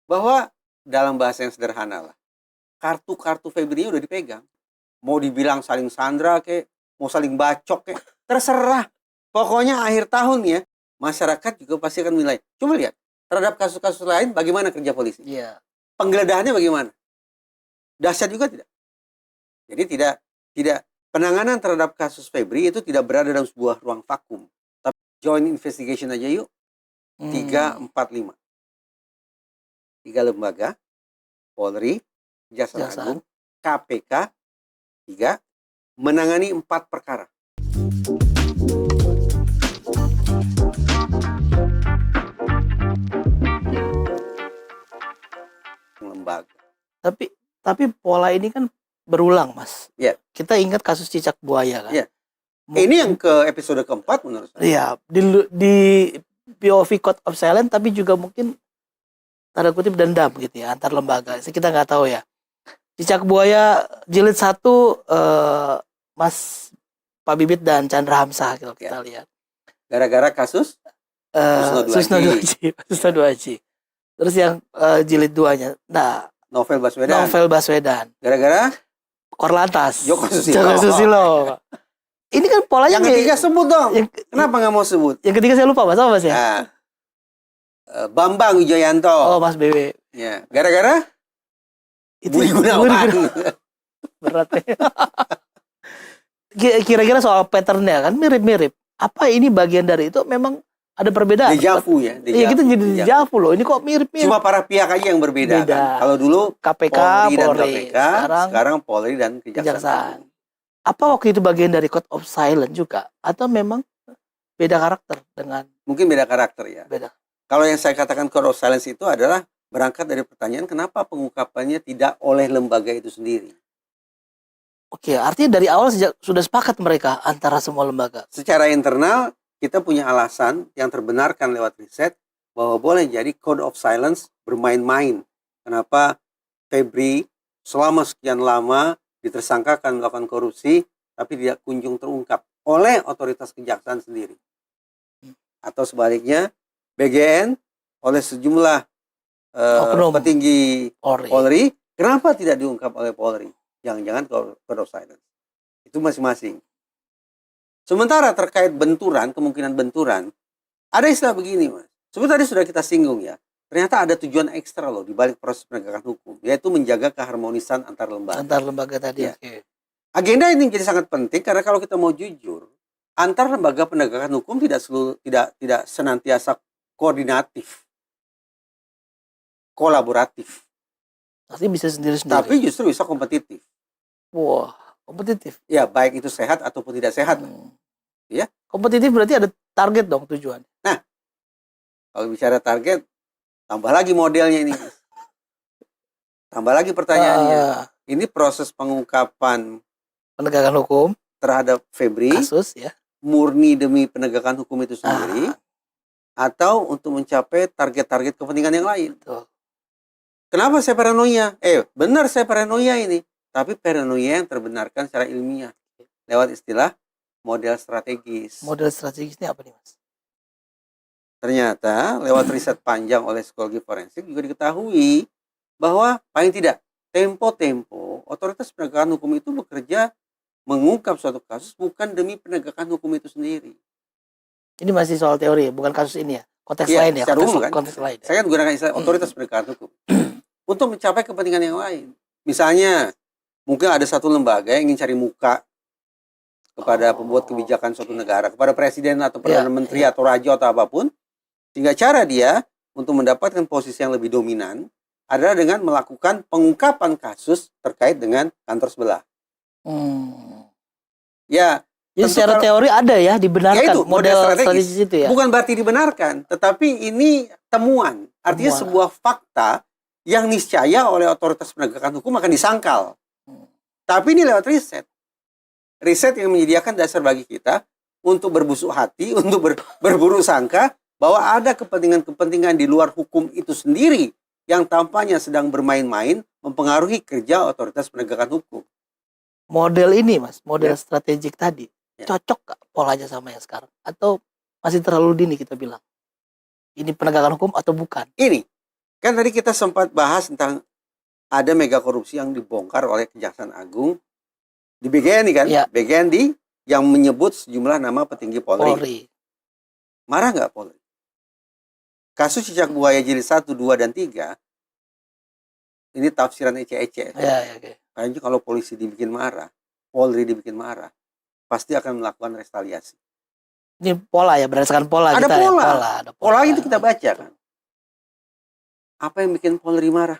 bahwa dalam bahasa yang sederhana lah, kartu-kartu Febri udah dipegang. Mau dibilang saling sandra kek, mau saling bacok kek, terserah. Pokoknya akhir tahun ya, masyarakat juga pasti akan menilai. Coba lihat, terhadap kasus-kasus lain bagaimana kerja polisi? Iya. Penggeledahannya bagaimana? Dahsyat juga tidak? Jadi tidak penanganan terhadap kasus Febri itu tidak berada dalam sebuah ruang vakum. Tapi joint investigation aja yuk. 3, 4, 5. 3 lembaga, Polri, Kejaksaan Agung, KPK, 3, menangani 4 perkara. Lembaga. Tapi pola ini kan berulang, Mas. Iya. Kita ingat kasus cicak buaya kan. Iya. Ini yang ke episode keempat menurut saya. Iya, di POV Code of Silence, tapi juga mungkin tanda kutip dendam gitu ya antar lembaga. Kita nggak tahu ya. Cicak buaya jilid 1 Mas Pak Bibit dan Chandra Hamzah kalau kita lihat. Gara-gara kasus Susno Duaji. Terus yang jilid 2-nya, Novel Baswedan. Gara-gara Korlantas Joko Susilo. Ini kan polanya. Yang ketiga sebut dong. Kenapa nggak mau sebut? Yang ketiga saya lupa, Mas. Apa, Mas ya? Nah, Bambang Wijoyanto. Oh, Mas BW. Ya, gara-gara itu Budi Gunawan. Berat ya. Kira-kira soal patternnya kan mirip-mirip. Apa ini bagian dari itu? Memang ada perbedaan. Dejavu ya. Iya, kita jadi dejavu loh. Ini kok mirip-mirip. Cuma para pihak aja yang berbeda. Kan? Kalau dulu KPK, Polri, sekarang Polri dan Kejaksaan. Apa waktu itu bagian dari Code of Silence juga? Atau memang beda karakter dengan... Mungkin beda karakter ya. Beda. Kalau yang saya katakan Code of Silence itu adalah berangkat dari pertanyaan kenapa pengungkapannya tidak oleh lembaga itu sendiri. Oke, artinya dari awal sudah sepakat mereka antara semua lembaga. Secara internal kita punya alasan yang terbenarkan lewat riset bahwa boleh jadi Code of Silence bermain-main. Kenapa Febri selama sekian lama ditersangkakan melakukan korupsi tapi tidak kunjung terungkap oleh otoritas kejaksaan sendiri. Atau sebaliknya BGN oleh sejumlah petinggi Polri, kenapa tidak diungkap oleh Polri? Jangan-jangan Code of Silence. Itu masing-masing. Sementara terkait benturan, kemungkinan benturan, ada istilah begini, Mas. Seperti tadi sudah kita singgung ya. Ternyata ada tujuan ekstra loh di balik proses penegakan hukum, yaitu menjaga keharmonisan antar lembaga. Antar lembaga tadi. Ya. Agenda ini jadi sangat penting karena kalau kita mau jujur, antar lembaga penegakan hukum tidak senantiasa koordinatif, kolaboratif. Tapi bisa sendiri-sendiri. Tapi justru bisa kompetitif. Wah, kompetitif. Ya, baik itu sehat ataupun tidak sehat. Ya. Kompetitif berarti ada target dong tujuan. Nah, kalau bicara target, tambah lagi modelnya ini. Tambah lagi pertanyaannya. Ini proses pengungkapan penegakan hukum terhadap Febri. Kasus ya. Murni demi penegakan hukum itu sendiri. Atau untuk mencapai target-target kepentingan yang lain. Betul. Kenapa saya paranoia? Benar saya paranoia ini. Tapi paranoia yang terbenarkan secara ilmiah. Lewat istilah model strategis. Model strategis ini apa nih, Mas? Ternyata lewat riset panjang oleh psikologi forensik juga diketahui bahwa paling tidak tempo-tempo otoritas penegakan hukum itu bekerja mengungkap suatu kasus bukan demi penegakan hukum itu sendiri. Ini masih soal teori, bukan kasus ini ya? Konteks lain ya? Konteks lain. Saya kan gunakan istilah otoritas penegakan hukum untuk mencapai kepentingan yang lain. Misalnya, mungkin ada satu lembaga yang ingin cari muka kepada pembuat kebijakan suatu negara, kepada presiden atau perdana menteri atau raja atau apapun, sehingga cara dia untuk mendapatkan posisi yang lebih dominan adalah dengan melakukan pengungkapan kasus terkait dengan kantor sebelah. Ya, jadi secara teori ada ya dibenarkan ya itu, model strategis itu ya. Bukan berarti dibenarkan, tetapi ini temuan. Artinya sebuah fakta yang niscaya oleh otoritas penegakan hukum akan disangkal. Tapi ini lewat riset. Riset yang menyediakan dasar bagi kita untuk berbusuk hati, untuk berburuk sangka bahwa ada kepentingan-kepentingan di luar hukum itu sendiri yang tampaknya sedang bermain-main mempengaruhi kerja otoritas penegakan hukum. Model ini, Mas, model strategik tadi, cocok gak polanya sama yang sekarang? Atau masih terlalu dini kita bilang? Ini penegakan hukum atau bukan? Ini, Kan tadi kita sempat bahas tentang ada mega korupsi yang dibongkar oleh Kejaksaan Agung di BGN kan? Iya. BGN yang menyebut sejumlah nama petinggi Polri. Polri. Marah nggak Polri? Kasus cicak buaya jilid 1, 2, dan 3 ini tafsiran ece-ece. Ya, oke. Kayaknya kalau polisi dibikin marah, Polri dibikin marah, pasti akan melakukan retaliasi. Ini pola ya, berdasarkan pola Ada kita pola. ya. Ada Pola itu kita baca kan. Apa yang bikin Polri marah?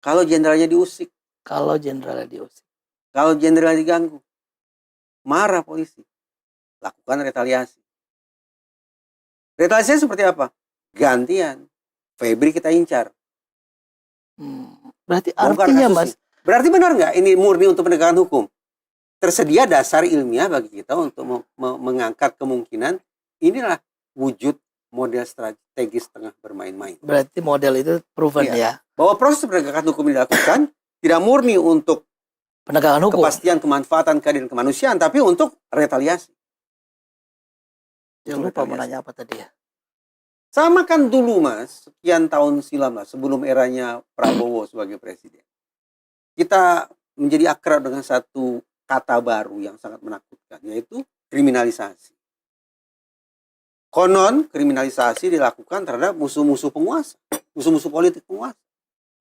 Kalau jenderalnya diusik, Kalau jenderalnya diusik. kalau jenderalnya diganggu, marah polisi, lakukan retaliasi. Retaliasinya seperti apa? Gantian, Febri kita incar. Berarti Bongkar artinya kasus Mas, ini. Berarti benar nggak ini murni untuk penegakan hukum? Tersedia dasar ilmiah bagi kita untuk mengangkat kemungkinan inilah wujud model strategis tengah bermain-main. berarti model itu proven Iya. ya. Bahwa proses penegakan hukum dilakukan tidak murni untuk Penegakan hukum. kepastian kemanfaatan keadilan kemanusiaan, tapi untuk retaliasi. Jangan lupa mau nanya apa tadi ya? Sama kan dulu Mas, sekian tahun silam lah, sebelum eranya Prabowo sebagai presiden. Kita menjadi akrab dengan satu kata baru yang sangat menakutkan, yaitu kriminalisasi. Konon kriminalisasi dilakukan terhadap musuh-musuh penguasa, musuh-musuh politik penguasa.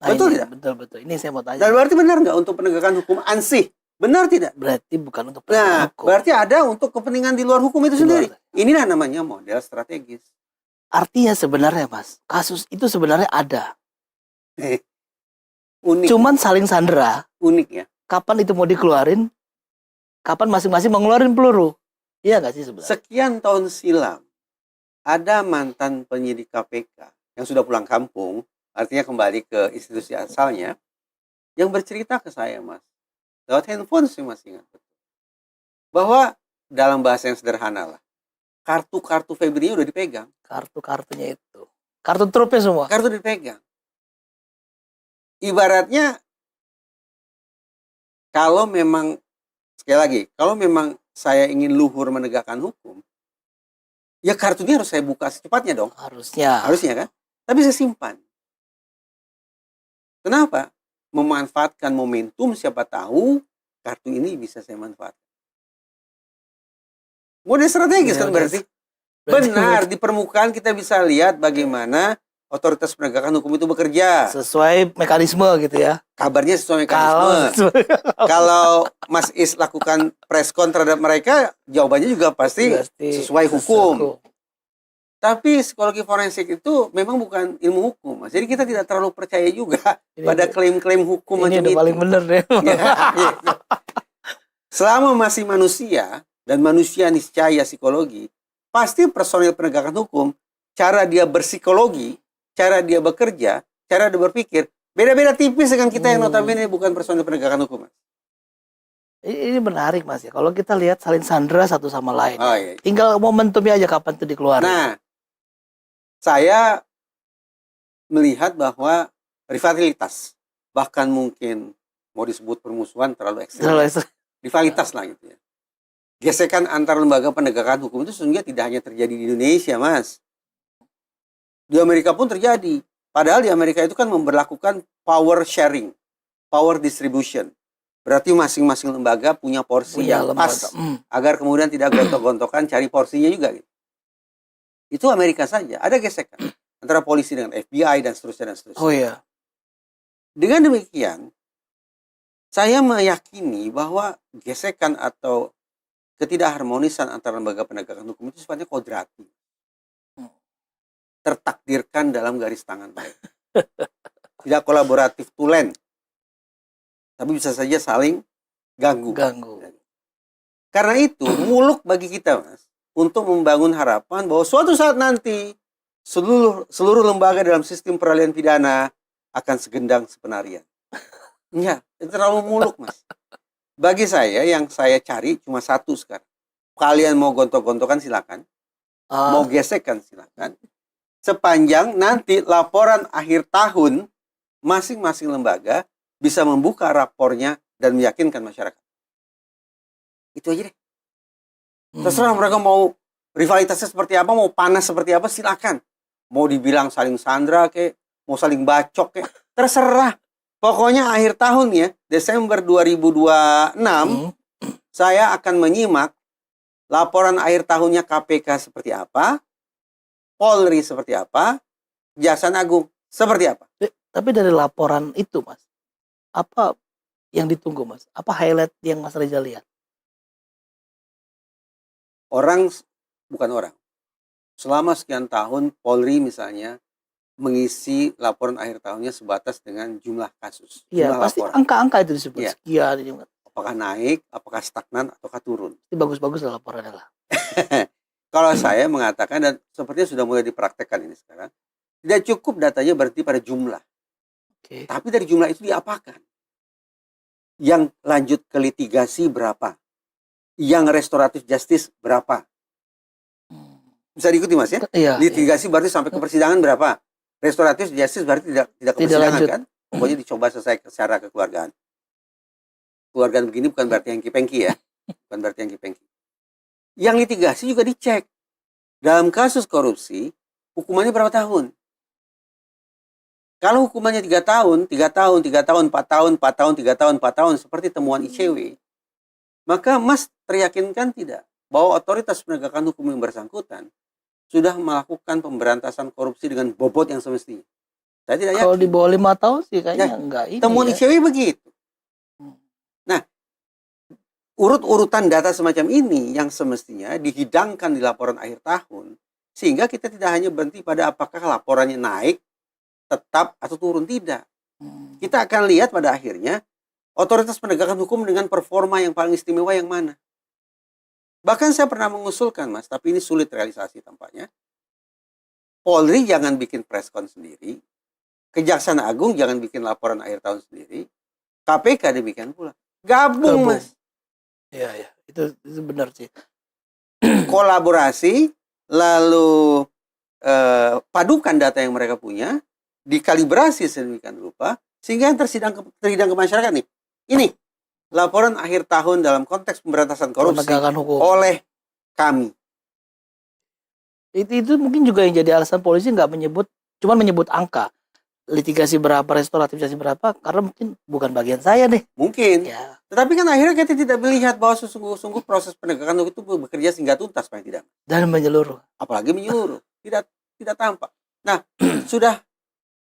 Nah, Betul ini, tidak? Betul. Ini saya mau tanya. Dan berarti benar nggak untuk penegakan hukum ansih? Benar tidak? Berarti bukan untuk Nah, penegakan hukum. berarti ada untuk kepentingan di luar hukum itu Di luar. sendiri. Inilah namanya model strategis. Artinya sebenarnya Mas, kasus itu sebenarnya ada. Unik. Cuman saling sandera. Unik ya. Kapan itu mau dikeluarin? Kapan masing-masing mau ngeluarin peluru? Iya nggak sih sebenarnya? Sekian tahun silam, ada mantan penyidik KPK yang sudah pulang kampung, artinya kembali ke institusi asalnya, yang bercerita ke saya, Mas, lewat handphone sih masih ingat betul, bahwa dalam bahasa yang sederhana lah, kartu-kartu Febri-nya udah dipegang. Kartu-kartunya itu. Kartu trupnya semua. Kartu dipegang. Ibaratnya, kalau memang, sekali lagi, kalau memang saya ingin luhur menegakkan hukum, ya kartunya harus saya buka secepatnya dong. Harusnya. Harusnya kan? Tapi saya simpan. Kenapa? Memanfaatkan momentum, siapa tahu kartu ini bisa saya manfaatkan. Model strategis kan berarti. Benar, di permukaan kita bisa lihat bagaimana otoritas penegakan hukum itu bekerja. Sesuai mekanisme gitu ya. Kabarnya sesuai mekanisme. Kalau Mas Is lakukan preskon terhadap mereka, jawabannya juga pasti sesuai hukum. Tapi psikologi forensik itu memang bukan ilmu hukum, Mas. Jadi kita tidak terlalu percaya juga pada klaim-klaim hukum macam itu. Ini paling benar deh. Gitu. Selama masih manusia dan manusia niscaya psikologi, pasti personil penegakan hukum, cara dia berpsikologi, cara dia bekerja, cara dia berpikir, beda-beda tipis dengan kita yang notabene bukan personil penegakan hukum, Mas. Ini menarik Mas ya. Kalau kita lihat saling sandera satu sama lain. Oh, iya. Tinggal momentumnya aja kapan itu dikeluarin. Nah, saya melihat bahwa rivalitas, bahkan mungkin mau disebut permusuhan terlalu ekstrim. Rivalitas lah gitu ya. Gesekan antar lembaga penegakan hukum itu sesungguhnya tidak hanya terjadi di Indonesia, Mas. Di Amerika pun terjadi. Padahal di Amerika itu kan memberlakukan power sharing, power distribution. Berarti masing-masing lembaga punya porsi yang pas, agar kemudian tidak gontok-gontokan cari porsinya juga. Gitu. Itu Amerika saja. Ada gesekan antara polisi dengan FBI dan seterusnya dan seterusnya. Oh iya. Dengan demikian, saya meyakini bahwa gesekan atau ketidakharmonisan antara lembaga penegakan hukum itu sifatnya kodrati. Tertakdirkan dalam garis tangan mereka. Tidak kolaboratif tulen. Tapi bisa saja saling ganggu. Karena itu, muluk bagi kita, Mas, untuk membangun harapan bahwa suatu saat nanti seluruh lembaga dalam sistem peralihan pidana akan segendang sepenarian. Ya, itu terlalu muluk, Mas. Bagi saya, yang saya cari cuma satu sekarang. Kalian mau gontok-gontokan silakan. Mau gesekkan silakan. Sepanjang nanti laporan akhir tahun masing-masing lembaga bisa membuka rapornya dan meyakinkan masyarakat. Itu aja deh. Terserah mereka mau rivalitasnya seperti apa, mau panas seperti apa, silakan. Mau dibilang saling sandra, mau saling bacok kayak terserah. Pokoknya akhir tahun ya, Desember 2026, saya akan menyimak laporan akhir tahunnya KPK seperti apa, Polri seperti apa, Kejaksaan Agung seperti apa. Tapi dari laporan itu, Mas, apa yang ditunggu, Mas? Apa highlight yang Mas Reza lihat? Bukan orang. Selama sekian tahun, Polri misalnya mengisi laporan akhir tahunnya sebatas dengan jumlah kasus, Iya, jumlah pasti laporan. angka-angka itu disebut Iya. sekian. Apakah naik, apakah stagnan, ataukah turun. Itu bagus-bagus lah laporannya lah. Kalau saya mengatakan, dan sepertinya sudah mulai dipraktekkan ini sekarang, tidak cukup datanya berarti pada jumlah. Oke. Tapi dari jumlah itu diapakan? Yang lanjut ke litigasi berapa? Yang restoratif justice berapa? Bisa diikuti, Mas ya? Iya. Litigasi berarti sampai ke persidangan berapa? Restoratif justice berarti tidak ke persidangan lanjut. kan? Pokoknya dicoba selesai secara kekeluargaan. Keluargaan begini bukan berarti hengki-pengki ya. Bukan berarti hengki-pengki. Yang litigasi juga dicek. Dalam kasus korupsi, hukumannya berapa tahun? Kalau hukumannya 3 tahun, 3 tahun, 3 tahun, 4 tahun, 4 tahun, 3 tahun, 4 tahun, seperti temuan ICW, maka Mas teryakinkan tidak bahwa otoritas penegakan hukum yang bersangkutan sudah melakukan pemberantasan korupsi dengan bobot yang semestinya? Saya tidak yakin. Kalau di bawah 5 tahun sih kayaknya enggak ini. Temuan ICW begitu. Nah, urut-urutan data semacam ini yang semestinya dihidangkan di laporan akhir tahun, sehingga kita tidak hanya berhenti pada apakah laporannya naik, tetap, atau turun, tidak. Kita akan lihat pada akhirnya otoritas penegakan hukum dengan performa yang paling istimewa yang mana. Bahkan saya pernah mengusulkan, Mas, tapi ini sulit realisasi tampaknya. Polri jangan bikin preskon sendiri, Kejaksaan Agung jangan bikin laporan akhir tahun sendiri, KPK dibikin pula. Gabung, Mas. Iya, itu benar sih. Kolaborasi, lalu padukan data yang mereka punya, dikalibrasi sedemikian rupa, sehingga yang terhidang ke masyarakat nih. Ini laporan akhir tahun dalam konteks pemberantasan korupsi oleh kami. Itu mungkin juga yang jadi alasan polisi nggak cuman menyebut angka. Litigasi berapa, restoratif justice berapa, karena mungkin bukan bagian saya deh. Mungkin. Ya. Tetapi kan akhirnya kita tidak melihat bahwa sesungguh-sungguh proses penegakan hukum itu bekerja sehingga tuntas, paling tidak. Dan menyeluruh. Apalagi menyeluruh. Tidak tampak. Nah, sudah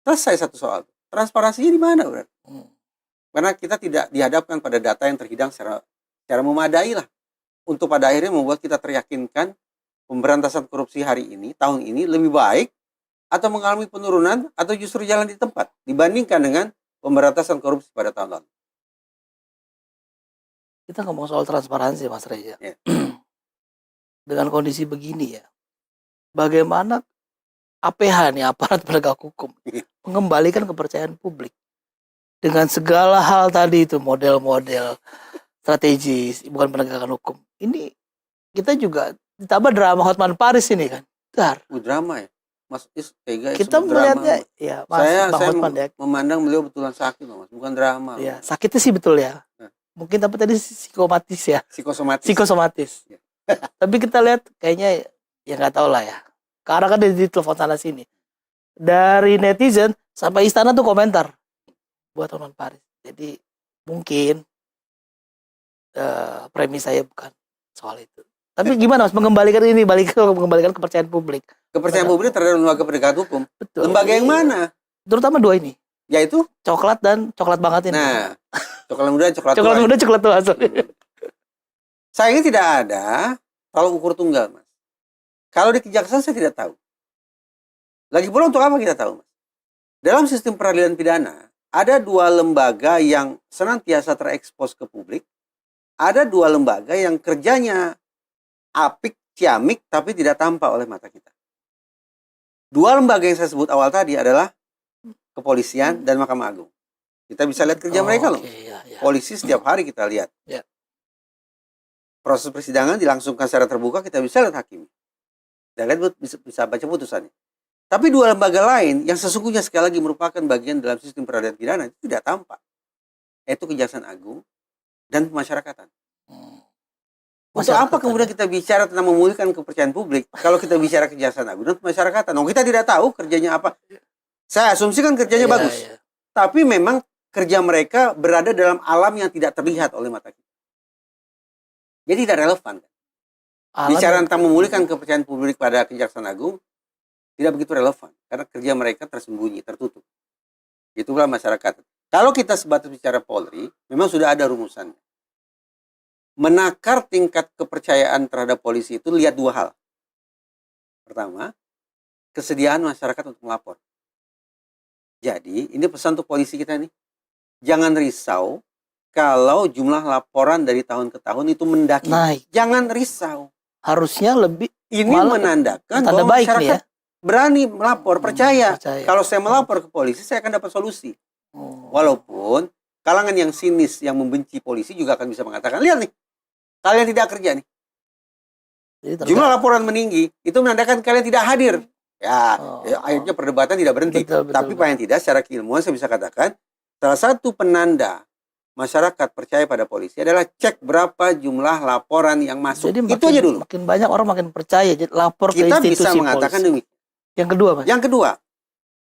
selesai satu soal. Transparansinya di mana, berarti? Karena kita tidak dihadapkan pada data yang terhidang secara memadai lah. Untuk pada akhirnya membuat kita teryakinkan pemberantasan korupsi hari ini, tahun ini lebih baik, atau mengalami penurunan, atau justru jalan di tempat dibandingkan dengan pemberantasan korupsi pada tahun lalu. Kita ngomong soal transparansi, Mas Reza. Ya. Dengan kondisi begini ya, bagaimana APH nih, aparat penegak hukum, mengembalikan kepercayaan publik dengan segala hal tadi itu, model-model strategis, bukan penegakan hukum. Ini kita juga ditambah drama Hotman Paris ini kan. Drama ya. Mas Tega kita melihatnya drama. Ya, Mas saya Hotman ya. Memandang beliau betulan sakit, Mas, bukan drama. Ya, sakitnya sih betul ya. Mungkin tapi tadi psikomatis ya. Psikosomatis. Ya. Tapi kita lihat kayaknya ya nggak tahu lah ya. Karena kan di telepon sana sini. Dari netizen sampai istana tuh komentar buat Hotman Paris. Jadi mungkin premis saya bukan soal itu. Tapi gimana, Mas, mengembalikan kepercayaan publik? Kepercayaan publik terhadap lembaga penegakan hukum. Betul. Lembaga yang mana? Terutama dua ini. Yaitu coklat dan coklat banget ini. Nah, coklat muda, coklat tua. Sayangnya tidak ada tolak ukur tunggal, Mas. Kalau di kejaksaan saya tidak tahu. Lagi pula untuk apa kita tahu, Mas? Dalam sistem peradilan pidana, ada dua lembaga yang senantiasa terekspos ke publik. Ada dua lembaga yang kerjanya apik, ciamik, tapi tidak tampak oleh mata kita. Dua lembaga yang saya sebut awal tadi adalah kepolisian dan Mahkamah Agung. Kita bisa lihat kerja mereka loh. Ya. Polisi setiap hari kita lihat. Ya. Proses persidangan dilangsungkan secara terbuka, kita bisa lihat hakim. Dan lihat bisa baca putusannya. Tapi dua lembaga lain yang sesungguhnya sekali lagi merupakan bagian dalam sistem peradilan pidana itu tidak tampak. Yaitu Kejaksaan Agung dan pemasyarakatan. Untuk apa kemudian kita bicara tentang memulihkan kepercayaan publik kalau kita bicara Kejaksaan Agung dan pemasyarakatan? Kita tidak tahu kerjanya apa. Saya asumsikan kerjanya Iya, bagus. iya. Tapi memang kerja mereka berada dalam alam yang tidak terlihat oleh mata kita. Jadi tidak relevan. Alam Bicara yang- tentang memulihkan kepercayaan publik pada Kejaksaan Agung tidak begitu relevan. Karena kerja mereka tersembunyi, tertutup. Itulah masyarakat. Kalau kita sebatas bicara Polri, memang sudah ada rumusannya. Menakar tingkat kepercayaan terhadap polisi itu lihat dua hal. Pertama, kesediaan masyarakat untuk melapor. Jadi, ini pesan untuk polisi kita nih. Jangan risau kalau jumlah laporan dari tahun ke tahun itu mendaki. naik. Jangan risau. Harusnya lebih Ini Malah menandakan tanda bahwa baik nih masyarakat ya. berani melapor, percaya. Percaya. Kalau saya melapor ke polisi, saya akan dapat solusi. Oh. Walaupun kalangan yang sinis, yang membenci polisi juga akan bisa mengatakan, lihat nih, kalian tidak kerja nih. Jadi Jumlah laporan meninggi, itu menandakan kalian tidak hadir. Ya, Oh. akhirnya perdebatan tidak berhenti. Betul, betul, Tapi paling tidak secara keilmuan saya bisa katakan, salah satu penanda masyarakat percaya pada polisi adalah cek berapa jumlah laporan yang masuk. Jadi Itu aja dulu. makin banyak orang makin percaya. Jadi lapor ke Kita institusi bisa mengatakan polisi. demikian. Yang kedua, Mas. Yang kedua,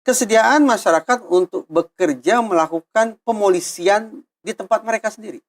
kesediaan masyarakat untuk bekerja melakukan pemolisian di tempat mereka sendiri.